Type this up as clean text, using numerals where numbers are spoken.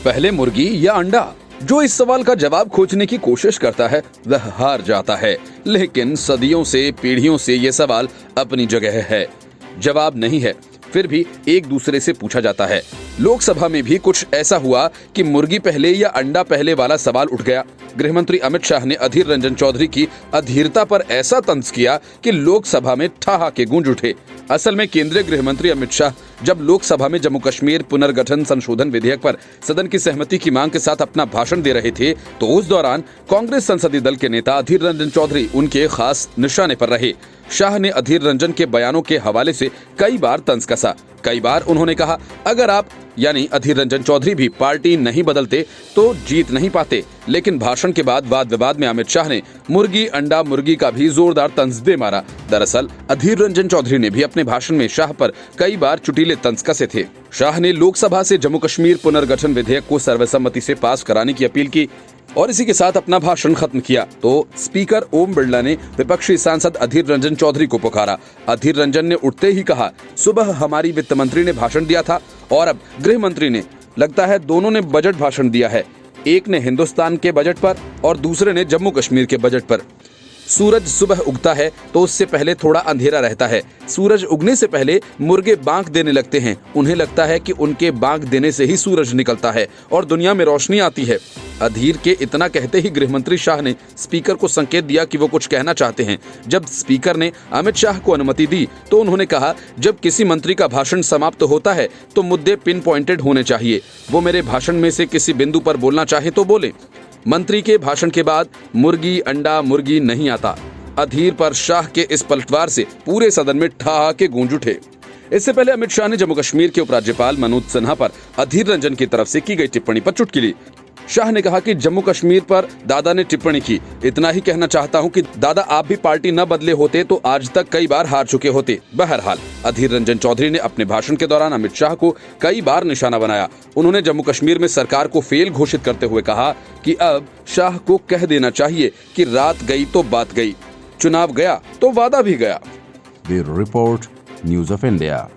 पहले मुर्गी या अंडा? जो इस सवाल का जवाब खोजने की कोशिश करता है वह हार जाता है। लेकिन सदियों से, पीढ़ियों से ये सवाल अपनी जगह है। जवाब नहीं है, फिर भी एक दूसरे से पूछा जाता है। लोकसभा में भी कुछ ऐसा हुआ कि मुर्गी पहले या अंडा पहले वाला सवाल उठ गया। गृहमंत्री अमित शाह ने अधीर रंजन चौधरी की अधीरता पर ऐसा तंज किया कि लोकसभा में ठहाके गूंज उठे। असल में केंद्रीय गृहमंत्री अमित शाह जब लोकसभा में जम्मू कश्मीर पुनर्गठन संशोधन विधेयक पर सदन की सहमति की मांग के साथ अपना भाषण दे रहे थे, तो उस दौरान कांग्रेस संसदीय दल के नेता अधीर रंजन चौधरी उनके खास निशाने पर रहे। शाह ने अधीर रंजन के बयानों के हवाले से कई बार तंज कसा। कई बार उन्होंने कहा, अगर आप यानी अधीर रंजन चौधरी भी पार्टी नहीं बदलते तो जीत नहीं पाते। लेकिन भाषण के बाद वाद विवाद में अमित शाह ने मुर्गी अंडा मुर्गी का भी जोरदार तंज दे मारा। दरअसल अधीर रंजन चौधरी ने भी अपने भाषण में शाह पर कई बार चुटीले तंज कसे थे। शाह ने लोकसभा से जम्मू कश्मीर पुनर्गठन विधेयक को सर्वसम्मति से पास कराने की अपील की और इसी के साथ अपना भाषण खत्म किया। तो स्पीकर ओम बिरला ने विपक्षी सांसद अधीर रंजन चौधरी को पुकारा। अधीर रंजन ने उठते ही कहा, सुबह हमारी वित्त मंत्री ने भाषण दिया था और अब गृह मंत्री ने, लगता है दोनों ने बजट भाषण दिया है। एक ने हिंदुस्तान के बजट पर और दूसरे ने जम्मू कश्मीर के बजट पर। सूरज सुबह उगता है तो उससे पहले थोड़ा अंधेरा रहता है। सूरज उगने से पहले मुर्गे बांक देने लगते हैं। उन्हें लगता है कि उनके बांक देने से ही सूरज निकलता है और दुनिया में रोशनी आती है। अधीर के इतना कहते ही गृहमंत्री शाह ने स्पीकर को संकेत दिया कि वो कुछ कहना चाहते हैं। जब स्पीकर ने अमित शाह को अनुमति दी तो उन्होंने कहा, जब किसी मंत्री का भाषण समाप्त होता है तो मुद्दे पिन पॉइंटेड होने चाहिए। वो मेरे भाषण में से किसी बिंदु पर बोलना चाहे तो बोले। मंत्री के भाषण के बाद मुर्गी अंडा मुर्गी नहीं आता। अधीर पर शाह के इस पलटवार से पूरे सदन में ठहाके गूंज उठे। इससे पहले अमित शाह ने जम्मू कश्मीर के उपराज्यपाल मनोज सिन्हा पर अधीर रंजन की तरफ से की गई टिप्पणी पर चुटकी ली। शाह ने कहा कि जम्मू कश्मीर पर दादा ने टिप्पणी की। इतना ही कहना चाहता हूं कि दादा आप भी पार्टी न बदले होते तो आज तक कई बार हार चुके होते। बहरहाल अधीर रंजन चौधरी ने अपने भाषण के दौरान अमित शाह को कई बार निशाना बनाया। उन्होंने जम्मू कश्मीर में सरकार को फेल घोषित करते हुए कहा कि अब शाह को कह देना चाहिए कि रात गई तो बात गई, चुनाव गया तो वादा भी गया। Bureau report, news of India.